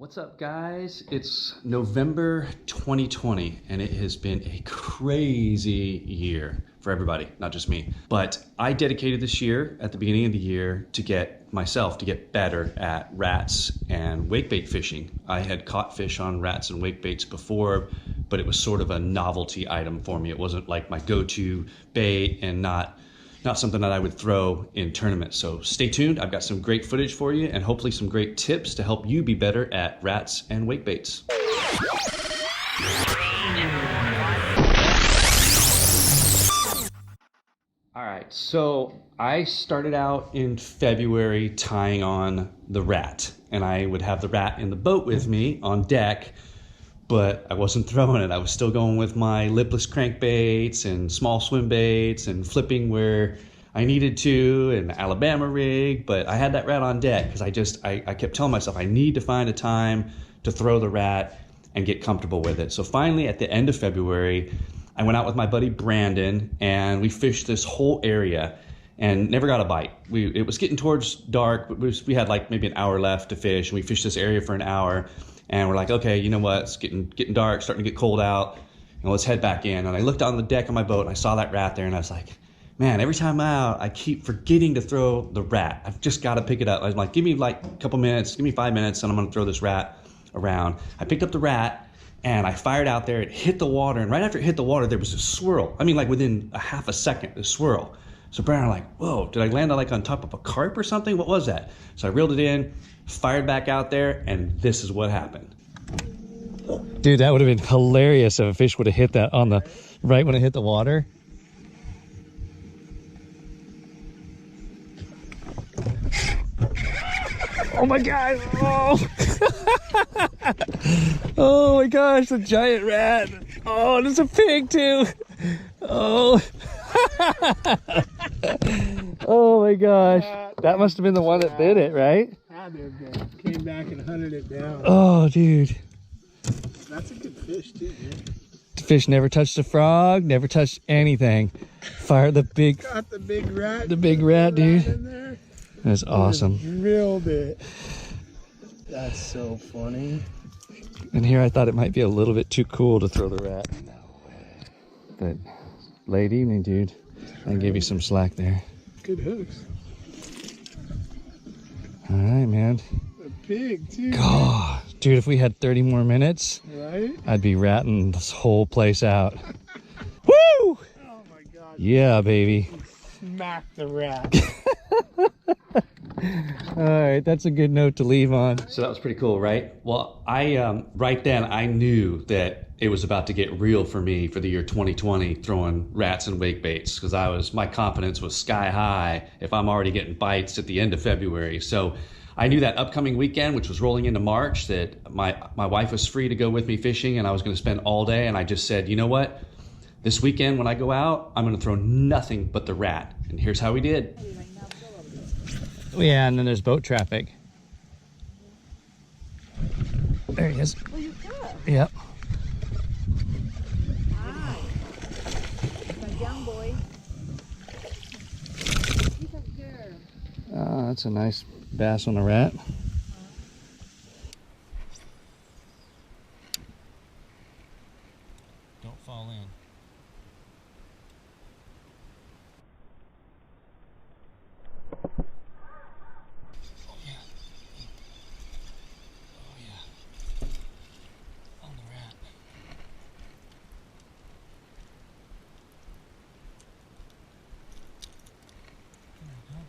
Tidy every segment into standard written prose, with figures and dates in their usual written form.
What's up, guys? It's November 2020 and it has been a crazy year for everybody, not just me. But I dedicated this year at the beginning of the year to get better at rats and wakebait fishing. I had caught fish on rats and wakebaits before, but it was sort of a novelty item for me. It wasn't like my go-to bait and not something that I would throw in tournaments. So stay tuned. I've got some great footage for you and hopefully some great tips to help you be better at rats and wakebaits. All right, so I started out in February tying on the rat, and I would have the rat in the boat with me on deck, but I wasn't throwing it. I was still going with my lipless crankbaits and small swim baits and flipping where I needed to, and Alabama rig, but I had that rat on deck because I kept telling myself I need to find a time to throw the rat and get comfortable with it. So finally at the end of February, I went out with my buddy Brandon and we fished this whole area and never got a bite. It was getting towards dark. We had like maybe an hour left to fish, and we fished this area for an hour. And we're like, okay, you know what? It's getting dark, starting to get cold out. Let's head back in. And I looked on the deck of my boat and I saw that rat there, and I was like, man, every time I'm out, I keep forgetting to throw the rat. I've just got to pick it up. I was like, give me like a couple minutes, give me 5 minutes, and I'm going to throw this rat around. I picked up the rat and I fired out there. It hit the water, and right after it hit the water, there was a swirl. I mean, like within a half a second, the swirl. So Brandon and I'm like, whoa, did I land like on top of a carp or something? What was that? So I reeled it in, fired back out there, and this is what happened. Dude, that would have been hilarious if a fish would have hit that on the right when it hit the water. Oh my god! Oh, oh my gosh, a giant rat! Oh, and it's a pig too! Oh, oh my gosh, that must have been the one that bit it, right? Had to have been. Came back and hunted it down. Oh, dude. That's a good fish too, man. The fish never touched a frog, never touched anything. Fired the big, Got the big rat. the big rat, dude. In there. That's awesome. Drilled it. That's so funny. And here I thought it might be a little bit too cool to throw the rat. No way. But late evening, dude. I gave you some slack there. Good hooks. All right, man. A pig too. God, dude, if we had 30 more minutes, Right? I'd be ratting this whole place out. Woo! Oh my god. Yeah, baby. Smack the rat. All right, that's a good note to leave on. So that was pretty cool, right? Well, right then I knew that it was about to get real for me for the year 2020, throwing rats and wake baits, because my confidence was sky high if I'm already getting bites at the end of February. So I knew that upcoming weekend, which was rolling into March, that my wife was free to go with me fishing, and I was going to spend all day. And I just said, you know what? This weekend when I go out, I'm going to throw nothing but the rat. And here's how we did. Yeah, and then there's boat traffic. There he is. Well, you could. Yep. Wow. My young boy. He's up here. Oh, that's a nice bass on a rat. Don't fall in. Oh yeah. Oh yeah. On the rat. There we go.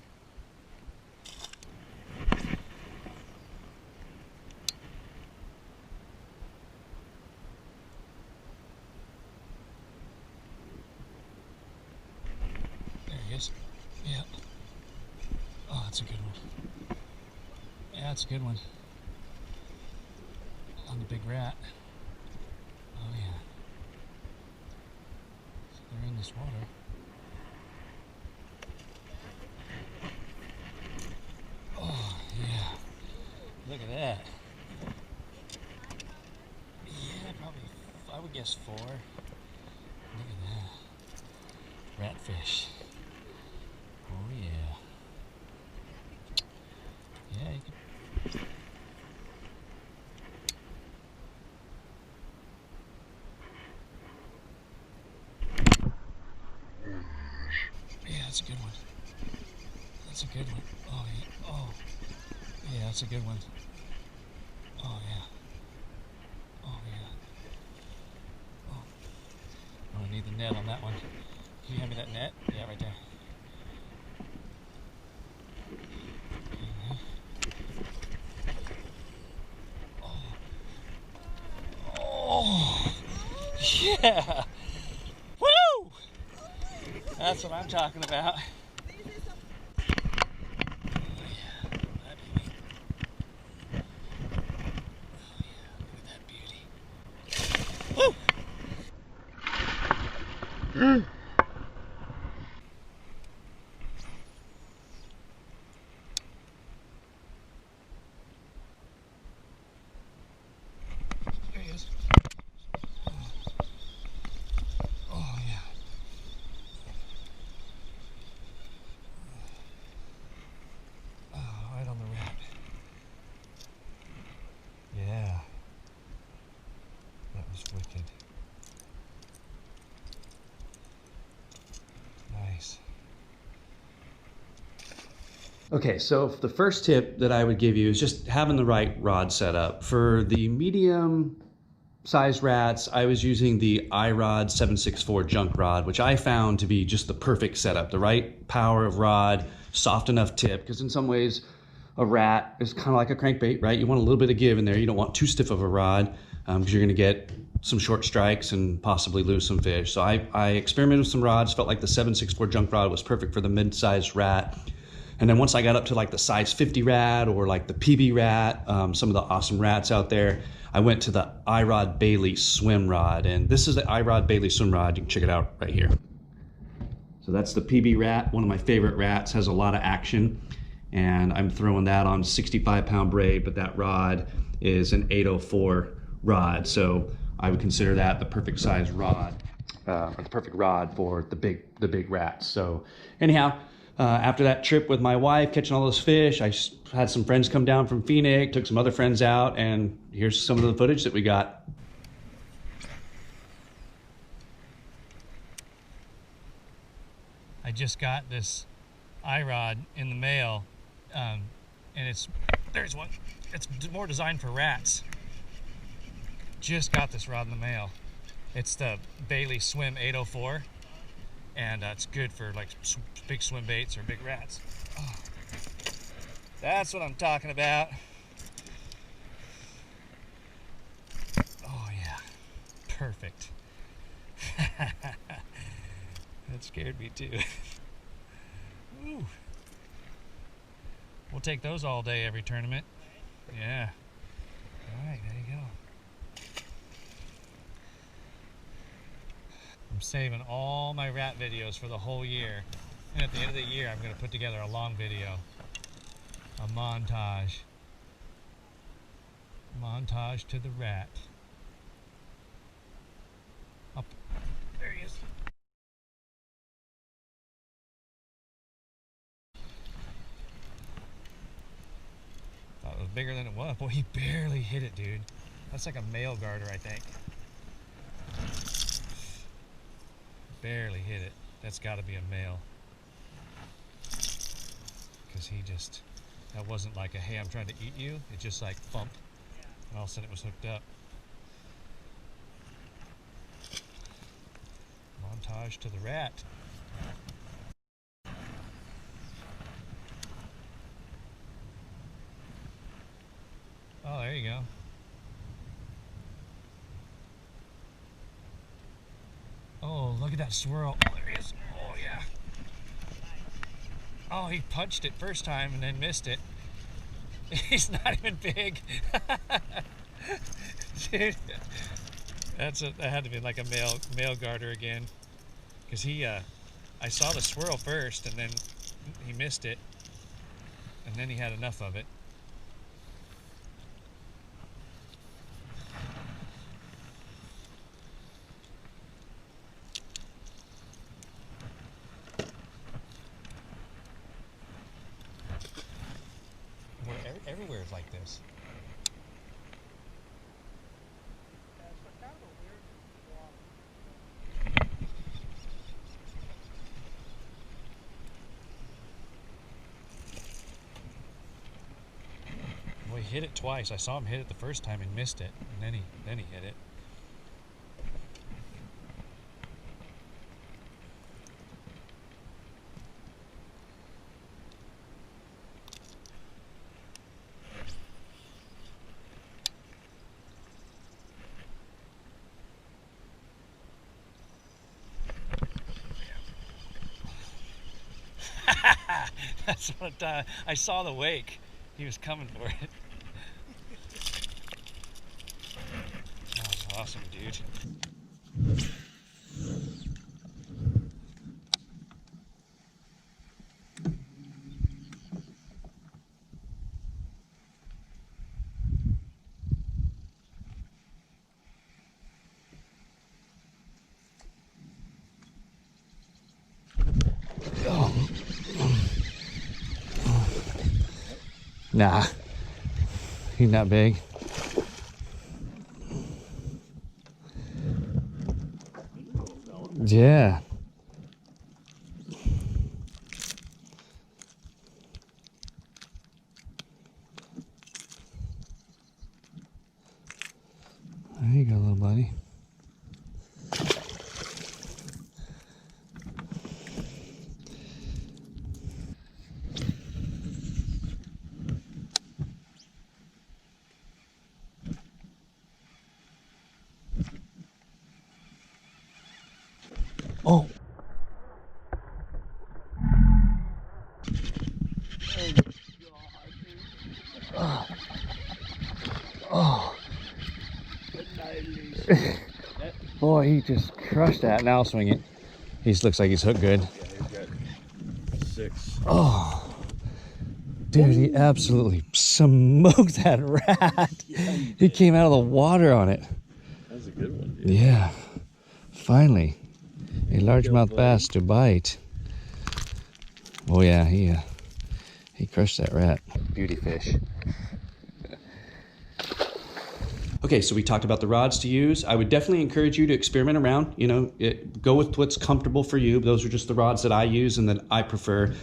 There he is. Yep. Oh, that's a good one. Yeah, that's a good one. On the big rat. Oh yeah. So they're in this water. Oh yeah. Look at that. Yeah, probably, I would guess 4. Look at that. Ratfish. Oh yeah. Yeah, you can that's a good one. Oh, yeah. Oh, yeah, that's a good one. Oh, yeah. Oh, yeah. Oh, I need the net on that one. Can you hand me that net? Yeah, right there. Oh, yeah. Woo! That's what I'm talking about. There he is. Oh, yeah. Oh, right on the rat. Yeah. That was wicked. Nice. Okay, so the first tip that I would give you is just having the right rod setup. For the medium size rats, I was using the iRod 764 junk rod, which I found to be just the perfect setup. The right power of rod, soft enough tip, because in some ways a rat is kind of like a crankbait, right? You want a little bit of give in there. You don't want too stiff of a rod because you're going to get some short strikes and possibly lose some fish. So I experimented with some rods, felt like the 764 junk rod was perfect for the mid-sized rat. And then once I got up to like the size 50 rat or like the PB rat, some of the awesome rats out there, I went to the iRod Bailey swim rod. And this is the iRod Bailey swim rod. You can check it out right here. So that's the PB rat, one of my favorite rats, has a lot of action. And I'm throwing that on 65-pound braid, but that rod is an 804 rod. So I would consider that the perfect size rod, or the perfect rod for the big rats. So anyhow, after that trip with my wife, catching all those fish, I had some friends come down from Phoenix, took some other friends out, and here's some of the footage that we got. I just got this iRod in the mail, and there's one. It's more designed for rats. Just got this rod in the mail. It's the Bailey Swim 804, and it's good for like big swim baits or big rats. Oh, that's what I'm talking about. Oh yeah, perfect. That scared me too. Ooh. We'll take those all day, every tournament. Yeah. All right, there you go. I'm saving all my rat videos for the whole year. And at the end of the year, I'm going to put together a long video. A montage. Montage to the rat. Up. There he is. Thought it was bigger than it was. Boy, he barely hit it, dude. That's like a male garter, I think. Barely hit it. That's got to be a male. Because he just, that wasn't like a, hey, I'm trying to eat you. It just like thump. And all of a sudden it was hooked up. Montage to the rat. Oh, there you go. Oh, look at that swirl. Oh, there he is. Oh, yeah. Oh, he punched it first time and then missed it. He's not even big. Dude, that had to be like a male garter again. Because I saw the swirl first and then he missed it. And then he had enough of it. Everywhere is like this. hit it twice. I saw him hit it the first time and missed it, and then he hit it. That's what I saw the wake. He was coming for it. That was awesome, dude. Nah, he's not big. Yeah. There you go, little buddy. Oh. Oh. Boy, he just crushed that. Now I'll swing it. He looks like he's hooked good. Yeah, he's got 6. Oh. Dude, he absolutely smoked that rat. He came out of the water on it. That was a good one, dude. Yeah. Finally. A largemouth bass to bite. Oh yeah, he crushed that rat. Beauty fish. Okay, so we talked about the rods to use. I would definitely encourage you to experiment around. You know, go with what's comfortable for you. Those are just the rods that I use and that I prefer.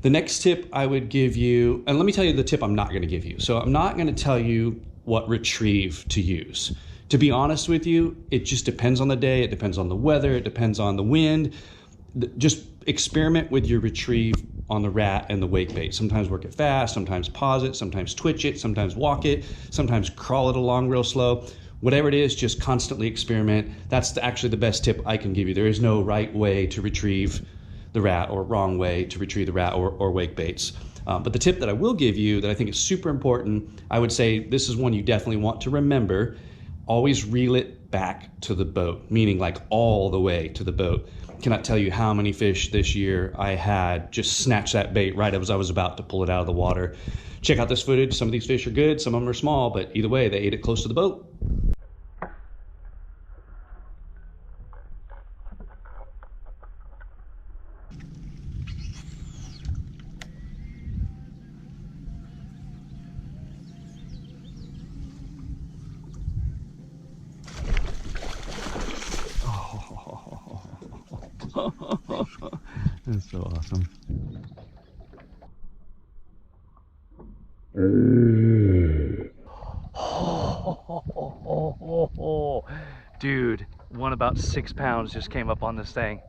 The next tip I would give you, and let me tell you the tip I'm not going to give you. So I'm not going to tell you what retrieve to use. To be honest with you, it just depends on the day. It depends on the weather. It depends on the wind. Just experiment with your retrieve on the rat and the wake bait. Sometimes work it fast, sometimes pause it, sometimes twitch it, sometimes walk it, sometimes crawl it along real slow. Whatever it is, just constantly experiment. That's actually the best tip I can give you. There is no right way to retrieve the rat or wrong way to retrieve the rat or wake baits. But the tip that I will give you that I think is super important, I would say this is one you definitely want to remember. Always reel it back to the boat, meaning like all the way to the boat. Cannot tell you how many fish this year I had just snatch that bait right as I was about to pull it out of the water. Check out this footage. Some of these fish are good, some of them are small, but either way, they ate it close to the boat. That's so awesome. Dude, one about 6 pounds just came up on this thing.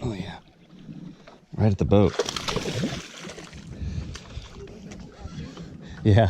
Oh yeah, right at the boat. Yeah.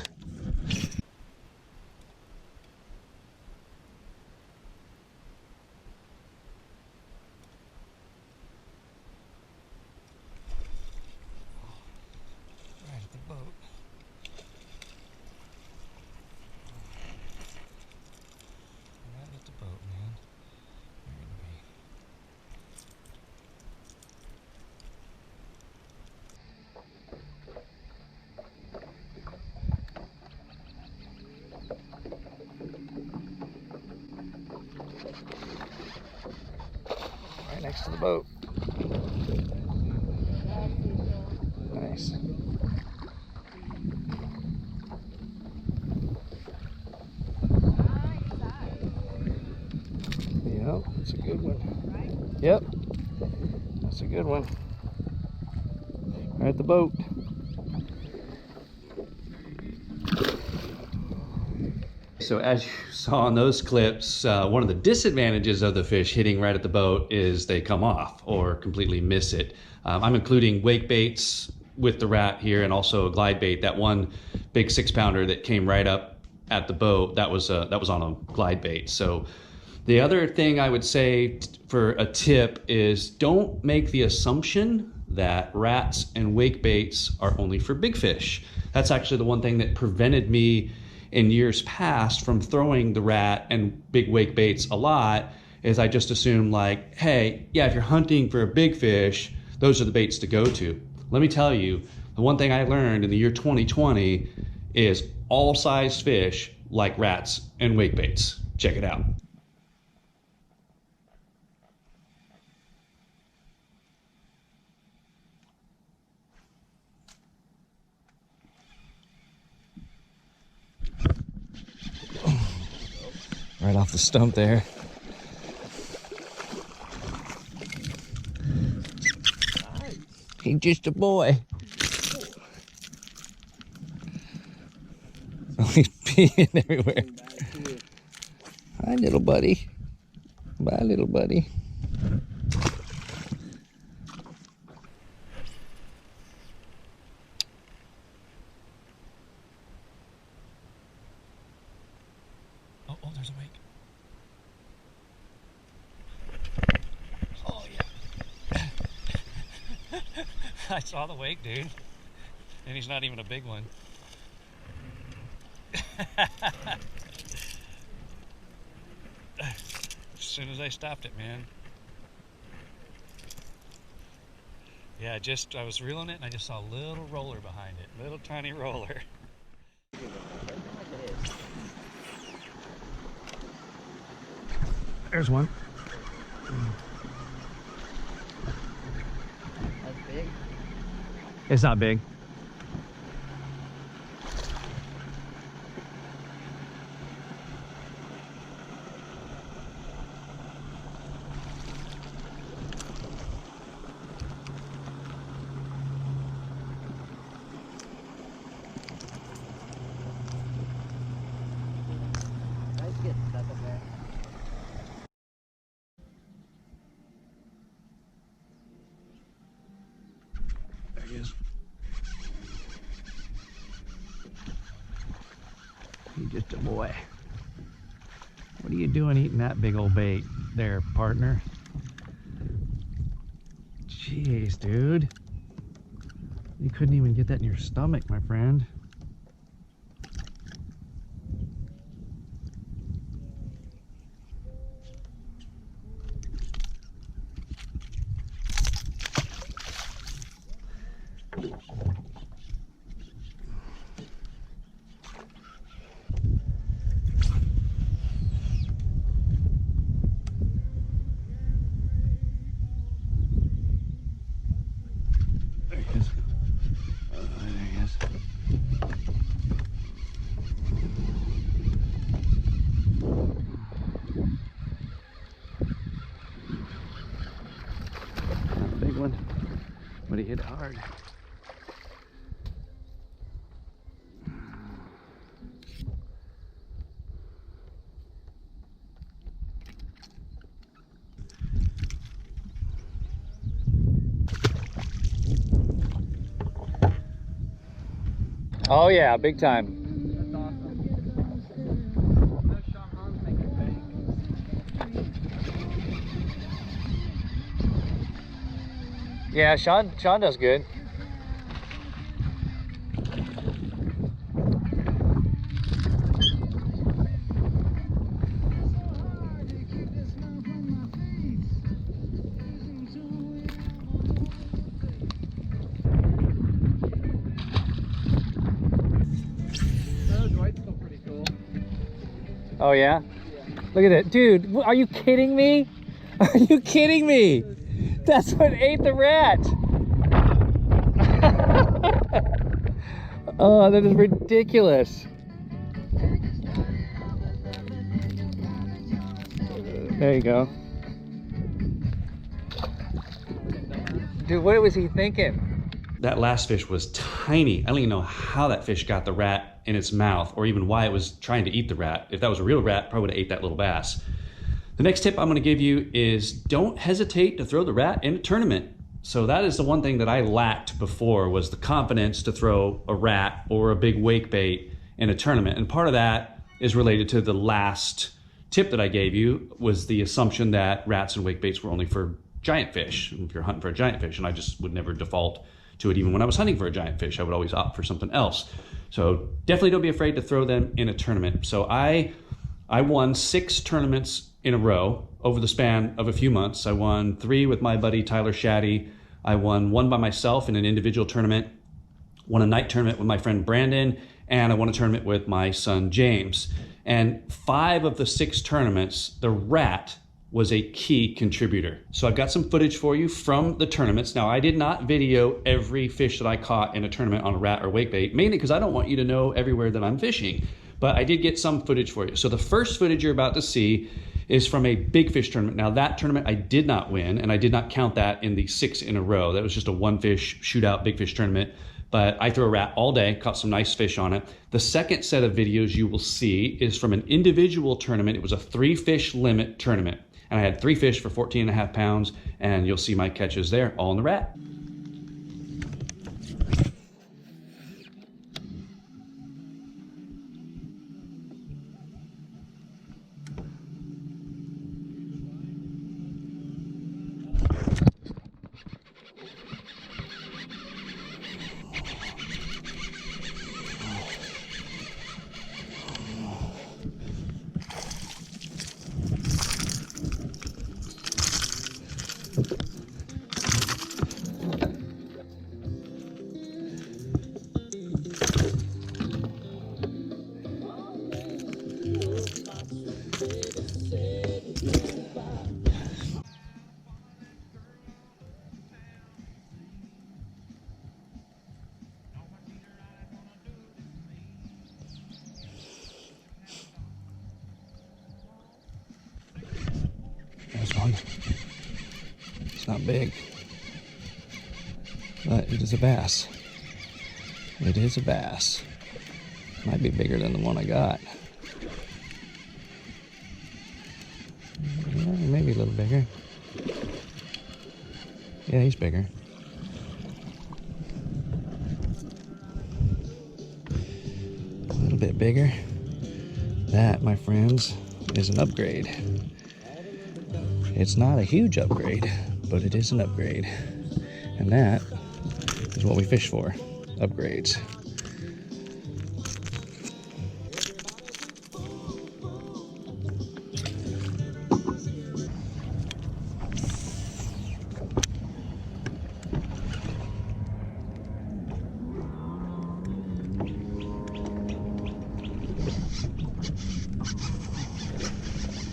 Next to the boat. Nice. Yep, that's a good one. Yep, that's a good one. Right at the boat. So as you saw in those clips, one of the disadvantages of the fish hitting right at the boat is they come off or completely miss it. I'm including wake baits with the rat here and also a glide bait. That one big 6-pounder that came right up at the boat, that was on a glide bait. So the other thing I would say for a tip is don't make the assumption that rats and wake baits are only for big fish. That's actually the one thing that prevented me in years past from throwing the rat and big wake baits a lot, is I just assumed like, hey, yeah, if you're hunting for a big fish, those are the baits to go to. Let me tell you, the one thing I learned in the year 2020 is all size fish like rats and wake baits. Check it out. Right off the stump there. He's just a boy. Oh, he's peeing everywhere. Hi, little buddy. Bye, little buddy. Oh, there's a wake. Oh, yeah. I saw the wake, dude. And he's not even a big one. As soon as I stopped it, man. Yeah, I was reeling it and I just saw a little roller behind it. Little tiny roller. There's one. That's big. It's not big. Nice getting stuck up there. There he is. He's just a boy. What are you doing eating that big old bait there, partner? Jeez, dude. You couldn't even get that in your stomach, my friend. There he is. There he is. Not a big one, but he hit it hard. Oh yeah, big time. That's awesome. No Sean Hans making bank. Yeah, Sean does good. Oh yeah? Look at it. Dude, are you kidding me? Are you kidding me? That's what ate the rat. Oh, that is ridiculous. There you go. Dude, what was he thinking? that last fish was tiny. I don't even know how that fish got the rat in its mouth or even why it was trying to eat the rat. If that was a real rat, probably would have ate that little bass. The next tip I'm going to give you is don't hesitate to throw the rat in a tournament. So that is the one thing that I lacked before, was the confidence to throw a rat or a big wake bait in a tournament. And part of that is related to the last tip that I gave you, was the assumption that rats and wake baits were only for giant fish, if you're hunting for a giant fish. And I just would never default to it. Even when I was hunting for a giant fish, I would always opt for something else. So definitely don't be afraid to throw them in a tournament. So I won 6 tournaments in a row over the span of a few months. I won 3 with my buddy Tyler Shaddy. I won 1 by myself in an individual tournament, won a night tournament with my friend Brandon, and I won a tournament with my son James. And 5 of the 6 tournaments, the rat was a key contributor. So I've got some footage for you from the tournaments. Now, I did not video every fish that I caught in a tournament on a rat or wake bait, mainly because I don't want you to know everywhere that I'm fishing. But I did get some footage for you. So the first footage you're about to see is from a big fish tournament. Now, that tournament I did not win, and I did not count that in the 6 in a row. That was just a 1 fish shootout big fish tournament. But I threw a rat all day, caught some nice fish on it. The second set of videos you will see is from an individual tournament. It was a 3 fish limit tournament. And I had 3 fish for 14.5 pounds, and you'll see my catches there, all in the rat. There's one. It's not big, but it is a bass. It is a bass. Might be bigger than the one I got. Yeah, maybe a little bigger. Yeah, he's bigger. A little bit bigger. That, my friends, is an upgrade. It's not a huge upgrade, but it is an upgrade. And that is what we fish for, upgrades.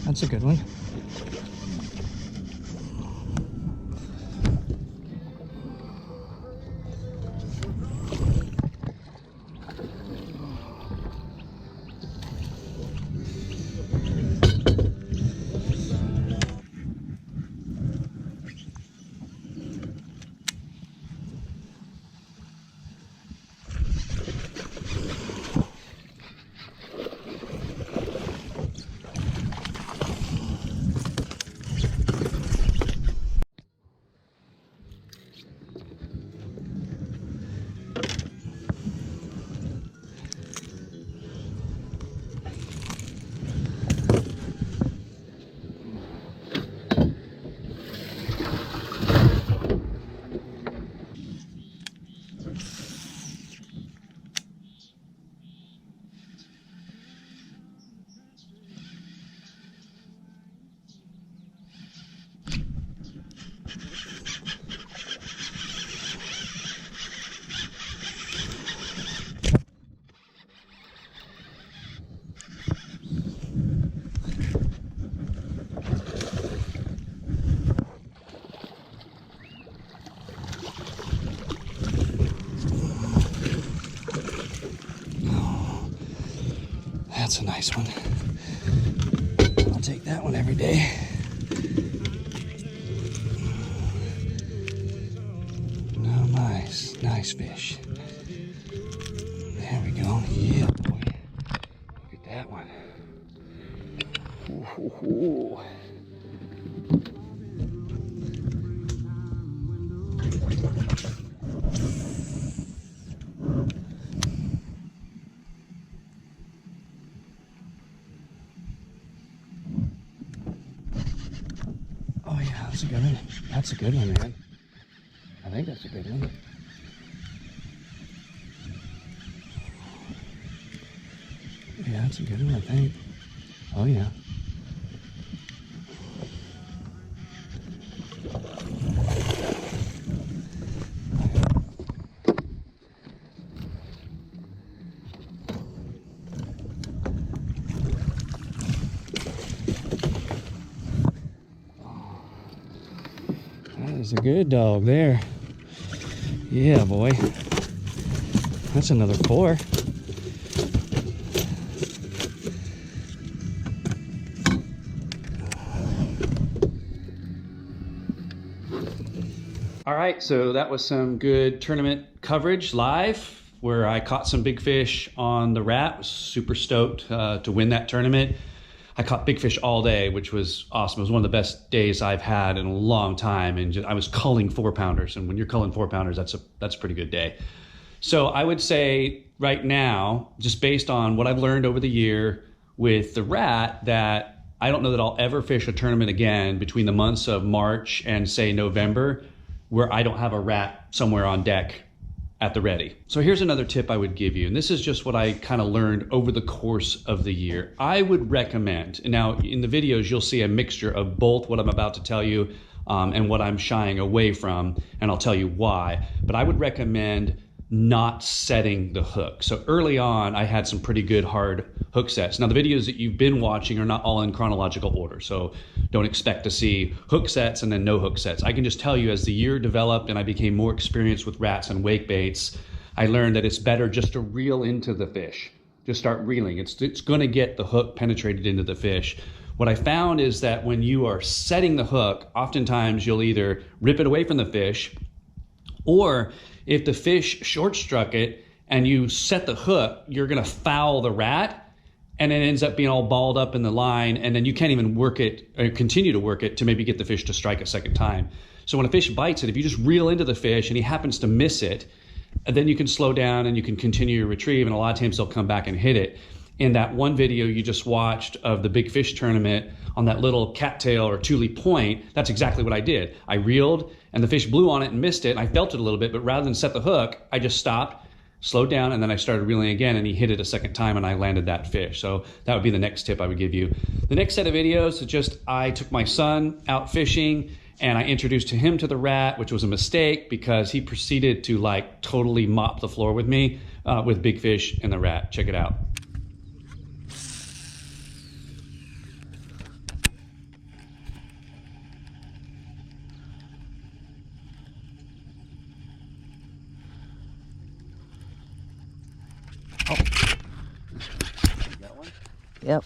That's a good one. That's a nice one. I'll take that one every day. No, nice, nice. nice fish. There we go. Yeah, boy. Look at that one. Ooh, ooh, ooh. Oh yeah, that's a good one. That's a good one, man. I think that's a good one. Yeah, that's a good one, I think. Oh yeah. That is a good dog there. Yeah, boy. That's another 4. All right, so that was some good tournament coverage live where I caught some big fish on the rat. Was super stoked to win that tournament. I caught big fish all day, which was awesome. It was one of the best days I've had in a long time, and I was culling 4-pounders. And when you're culling 4-pounders, that's a pretty good day. So I would say right now, just based on what I've learned over the year with the rat, that I don't know that I'll ever fish a tournament again between the months of March and say November where I don't have a rat somewhere on deck at the ready. So here's another tip I would give you, and this is just what I kind of learned over the course of the year. I would recommend, now in the videos you'll see a mixture of both what I'm about to tell you and what I'm shying away from, and I'll tell you why, but I would recommend not setting the hook. So early on, I had some pretty good hard hook sets. Now the videos that you've been watching are not all in chronological order, so don't expect to see hook sets and then no hook sets. I can just tell you as the year developed and I became more experienced with rats and wake baits, I learned that it's better just to reel into the fish. Just start reeling. It's gonna get the hook penetrated into the fish. What I found is that when you are setting the hook, oftentimes you'll either rip it away from the fish, or if the fish short struck it and you set the hook, you're gonna foul the rat, and it ends up being all balled up in the line, and then you can't even work it or continue to work it to maybe get the fish to strike a second time. So when a fish bites it, if you just reel into the fish and he happens to miss it, then you can slow down and you can continue your retrieve, and a lot of times they'll come back and hit it. In that one video you just watched of the big fish tournament on that little cattail or Thule point, that's exactly what I did. I reeled and the fish blew on it and missed it, and I felt it a little bit, but rather than set the hook, I just stopped, slowed down, and then I started reeling again, and he hit it a second time and I landed that fish. So that would be the next tip I would give you. The next set of videos is just, I took my son out fishing and I introduced him to the rat, which was a mistake because he proceeded to like totally mop the floor with me with big fish and the rat. Check it out. Got one? Yep.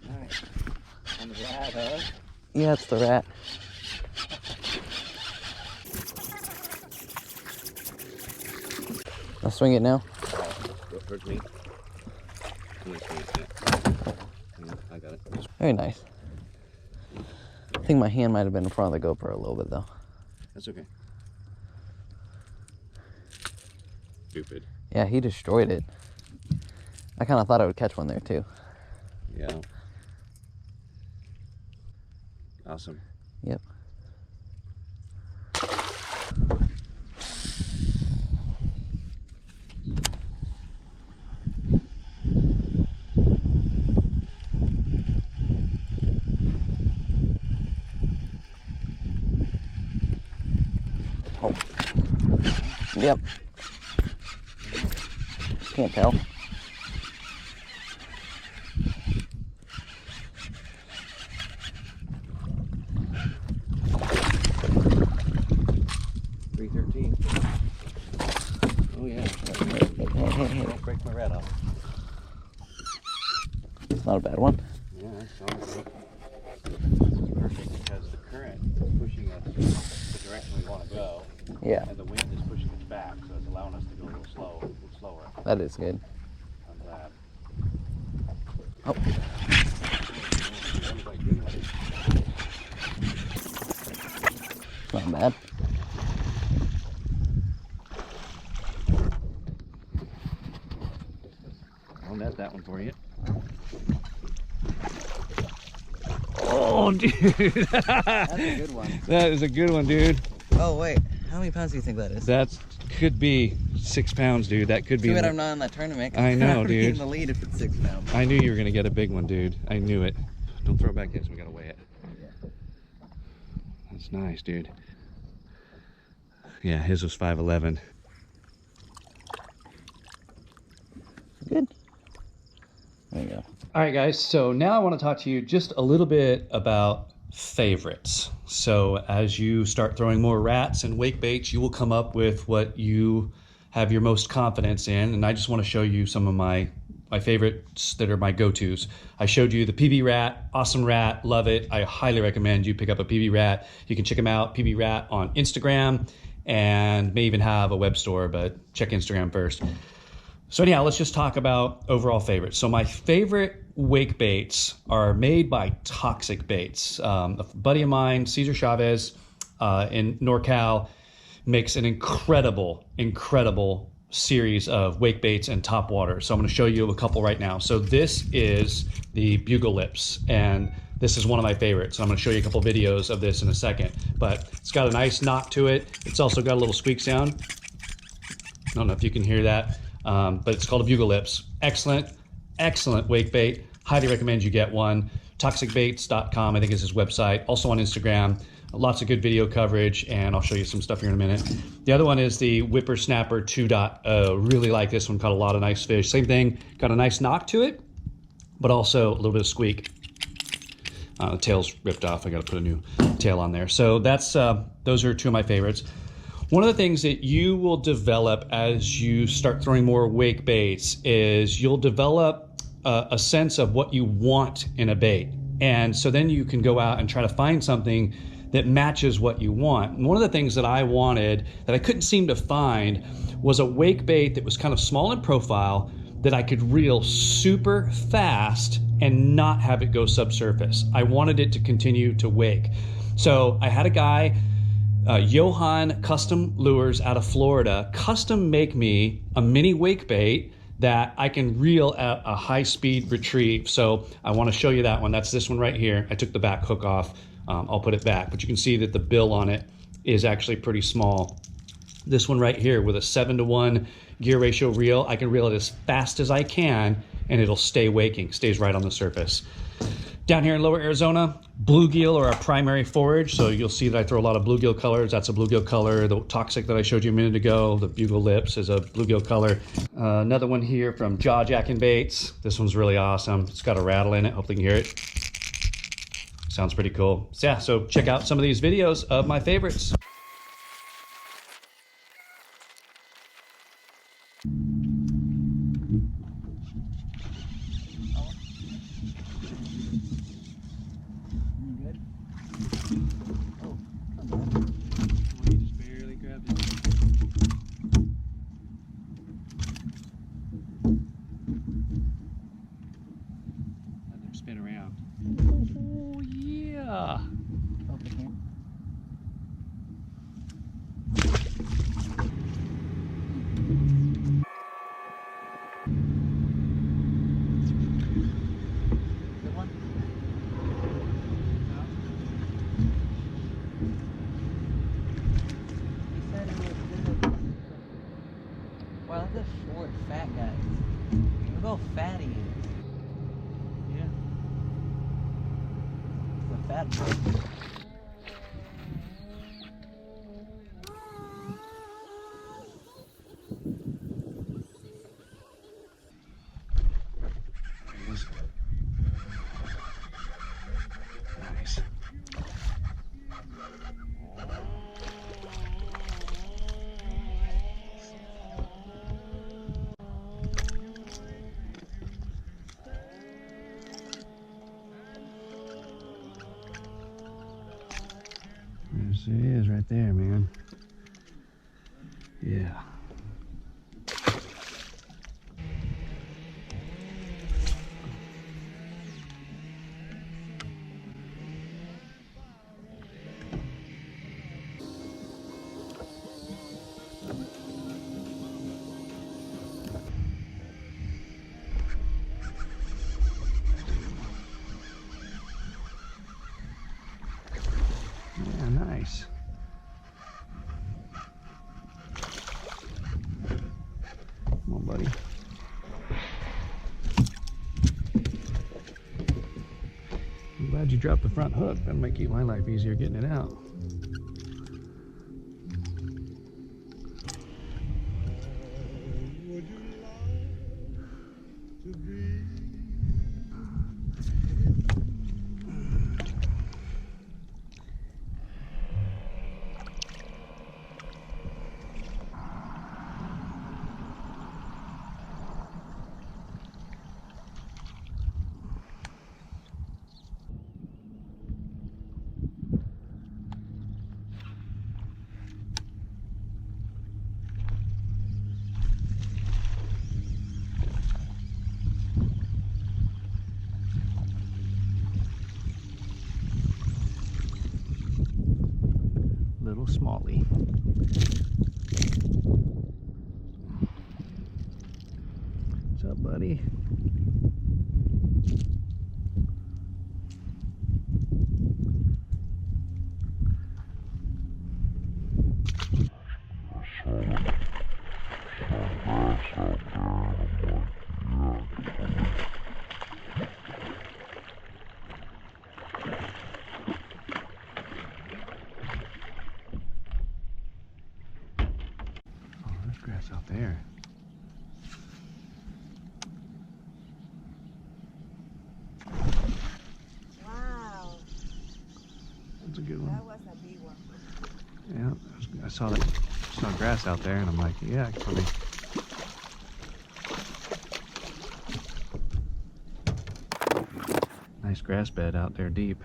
Alright. On the rat, huh? Yeah, it's the rat. I'll swing it now. Go towards me. I got it. Very nice. I think my hand might have been in front of the GoPro a little bit though. That's okay. Stupid. Yeah, he destroyed it. I kind of thought I would catch one there too. Yeah. Awesome. Yep. Oh. Yep. Can't tell. Oh yeah. Don't break my rat off. It's not a bad one. Yeah, that sounds good. This is perfect because the current is pushing us the direction we want to go. Yeah. And the wind is pushing us back, so it's a That is good. I'm glad. Oh. Not bad. I'll net that one for you. Oh, dude. That's a good one. That is a good one, dude. Oh, wait. How many pounds do you think that is? That could be 6 pounds, dude. That could be. Too bad I'm not in that tournament. I know, I'd be dude. in the lead if it's 6 pounds. I knew you were going to get a big one, dude. I knew it. Don't throw it back in, so we got to weigh it. Yeah. That's nice, dude. Yeah, his was 5'11". Good. There you go. All right, guys. So now I want to talk to you just a little bit about favorites. So as you start throwing more rats and wake baits, you will come up with what you have your most confidence in. And I just want to show you some of my favorites that are my go-tos. I showed you the PB rat, awesome rat, love it. I highly recommend you pick up a PB rat. You can check them out, PB rat on Instagram, and may even have a web store, but check Instagram first. So anyhow, let's just talk about overall favorites. So my favorite wake baits are made by Toxic Baits. A buddy of mine, Cesar Chavez, in NorCal, makes an incredible series of wake baits and top water. So I'm going to show you a couple right now. So this is the Bugle Lips, and this is one of my favorites. So I'm going to show you a couple videos of this in a second, but it's got a nice knock to it. It's also got a little squeak sound. I don't know if you can hear that. But it's called a Bugle Lips. Excellent wake bait. Highly recommend you get one. Toxicbaits.com, I think is his website. Also on Instagram. Lots of good video coverage, and I'll show you some stuff here in a minute. The other one is the Whippersnapper 2.0. Really like this one. Caught a lot of nice fish. Same thing. Got a nice knock to it, but also a little bit of squeak. The tail's ripped off. I got to put a new tail on there. So that's those are two of my favorites. One of the things that you will develop as you start throwing more wake baits is you'll develop a sense of what you want in a bait. And so then you can go out and try to find something that matches what you want. And one of the things that I wanted that I couldn't seem to find was a wake bait that was kind of small in profile that I could reel super fast and not have it go subsurface. I wanted it to continue to wake. So I had a guy, Johan Custom Lures out of Florida, custom make me a mini wake bait that I can reel at a high speed retrieve. So I want to show you that one. That's this one right here. I took the back hook off. I'll put it back, but you can see that the bill on it is actually pretty small. This one right here with a 7-to-1 gear ratio reel, I can reel it as fast as I can and it'll stay waking, stays right on the surface. Down here in lower Arizona, bluegill are our primary forage, so you'll see that I throw a lot of bluegill colors. That's a bluegill color. The Toxic that I showed you a minute ago, the Bugle Lips, is a bluegill color. Another one here from Jaw Jackin' Baits. This one's really awesome. It's got a rattle in it. Hopefully you can hear it. Sounds pretty cool. So yeah, so check out some of these videos of my favorites. Spin around. Oh yeah. Wow, that's a short, fat guy. Look how fat he is. Yeah. It's a fat boy. Nice. There he is right there, man. Yeah. Glad you dropped the front hook. That'll make my life easier getting it out. Little smallie. What's up, buddy? Grass out there. Wow, That's a good one. that was a big one. Yeah, I saw grass out there, and I'm like, yeah, I could probably. Nice grass bed out there deep.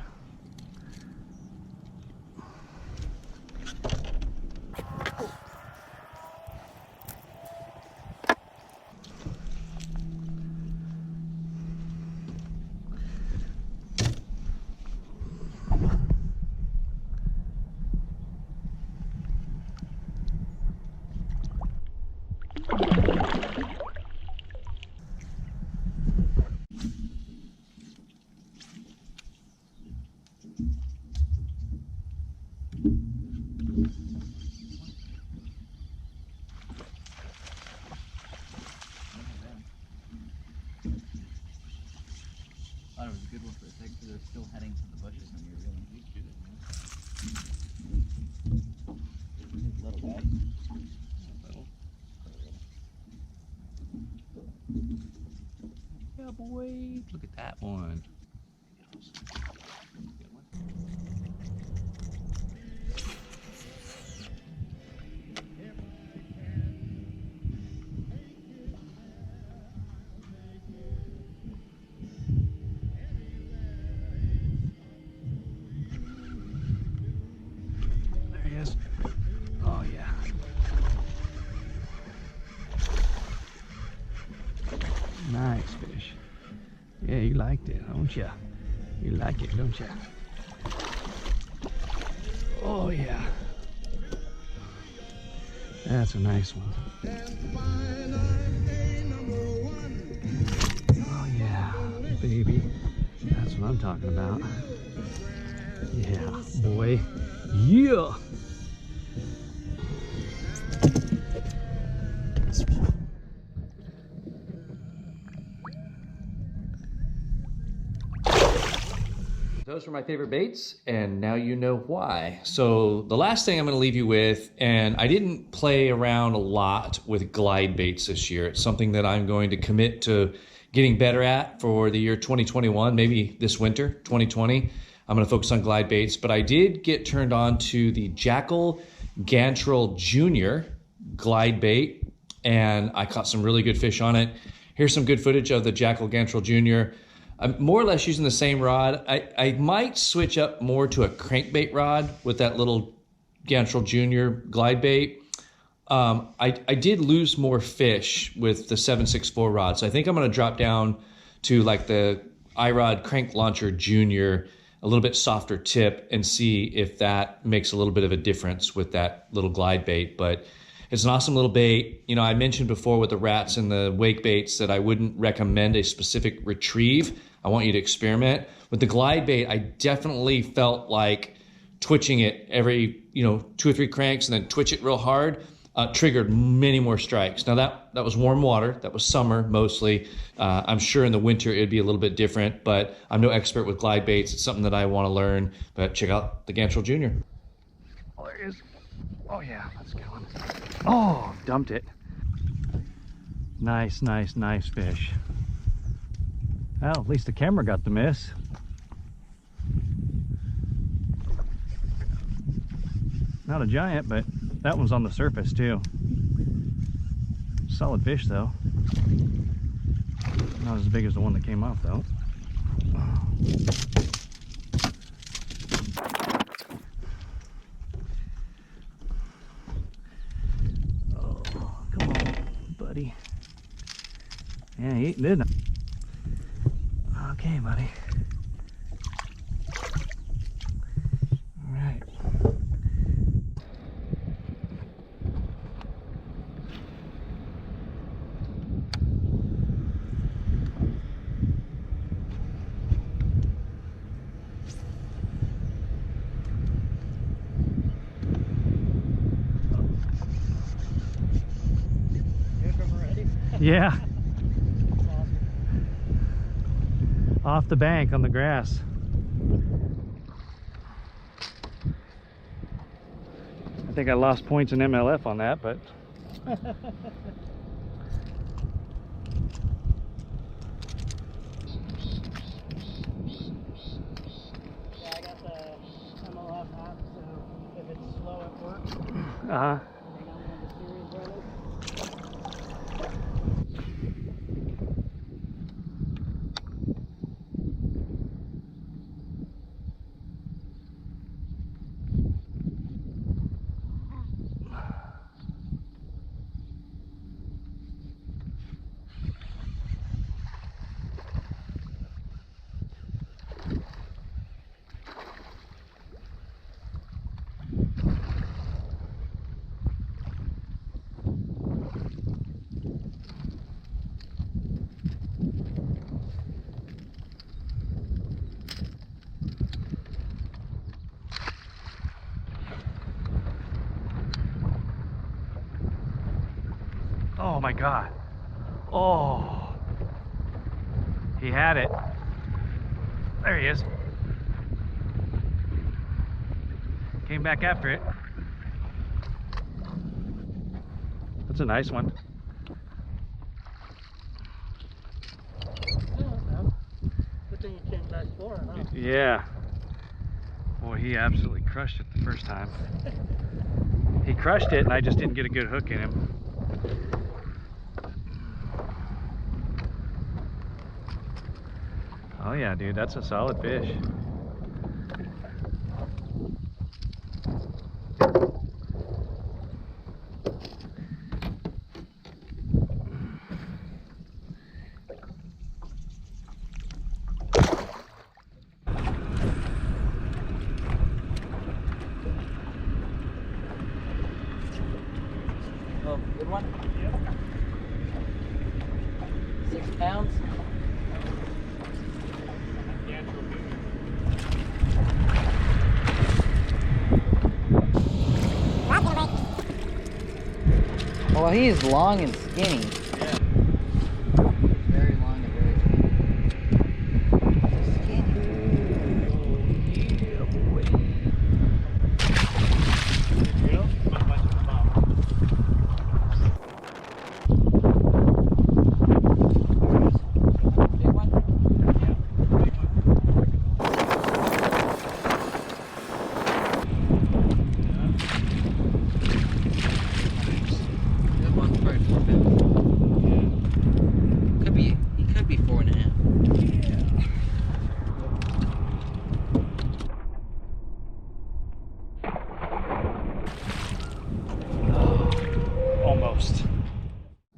Thought it was a good one for a second because it was still heading to the bushes when you were reeling. Little guy. Yeah, boy. Look at that one. There he is. Oh, yeah. Nice fish. Yeah, you liked it, don't ya? You like it, don't ya? Oh, yeah. That's a nice one. Oh, yeah, baby. That's what I'm talking about. Yeah, boy. Yeah. Those were my favorite baits, and now you know why. So the last thing I'm going to leave you with, and I didn't play around a lot with glide baits this year. It's something that I'm going to commit to getting better at for the year 2021, maybe this winter, 2020. I'm going to focus on glide baits, but I did get turned on to the Jackal Gantrel Jr. glide bait, and I caught some really good fish on it. Here's some good footage of the Jackal Gantrel Jr. I'm more or less using the same rod. I might switch up more to a crankbait rod with that little Gantrel Jr. glide bait. I did lose more fish with the 764 rod, so I think I'm going to drop down to like the iRod Crank Launcher Jr., a little bit softer tip, and see if that makes a little bit of a difference with that little glide bait. But it's an awesome little bait. You know, I mentioned before with the rats and the wake baits that I wouldn't recommend a specific retrieve. I want you to experiment. With the glide bait, I definitely felt like twitching it every, 2 or 3 cranks and then twitch it real hard. triggered many more strikes. Now that was warm water. That was summer mostly. I'm sure in the winter it'd be a little bit different, but I'm no expert with glide baits. It's something that I want to learn. But check out the Gantrel Jr. Oh, there it is. Oh yeah, let's go. Oh, dumped it. Nice, nice, nice fish. Well, at least the camera got the miss. Not a giant, but that one's on the surface too. Solid fish though. Not as big as the one that came off though. Oh, come on, buddy. Yeah, he eating, didn't he? Okay, buddy. All right. Yeah. Off the bank on the grass. I think I lost points in MLF on that, but Yeah, I got the MLF app, so if it's slow at work, uh-huh. I know when the series running. Oh my God. Oh, he had it. There he is. Came back after it. That's a nice one. Good thing you came back for it, huh? Yeah. Boy, he absolutely crushed it the first time. He crushed it and I just didn't get a good hook in him. Oh yeah, dude, that's a solid fish. Oh, good one? Yep. 6 pounds? Well, he is long and skinny. Yeah. Very long and very skinny. Yeah, boy. Real? Not much of a mouth. Big one? Good one, probably 4 pounds. He could be 4.5. Almost.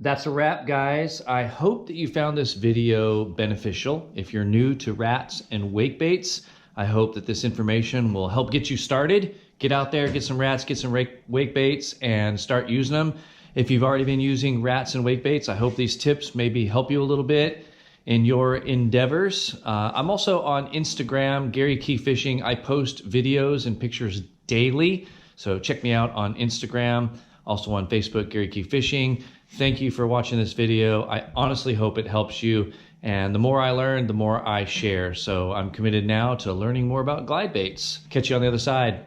That's a wrap, guys. I hope that you found this video beneficial. If you're new to rats and wake baits, I hope that this information will help get you started. Get out there, get some rats, get some wake baits, and start using them. If you've already been using rats and wake baits, I hope these tips maybe help you a little bit in your endeavors. I'm also on Instagram, Gary Key Fishing. I post videos and pictures daily, so check me out on Instagram. Also on Facebook, Gary Key Fishing. Thank you for watching this video. I honestly hope it helps you. And the more I learn, the more I share. So I'm committed now to learning more about glide baits. Catch you on the other side.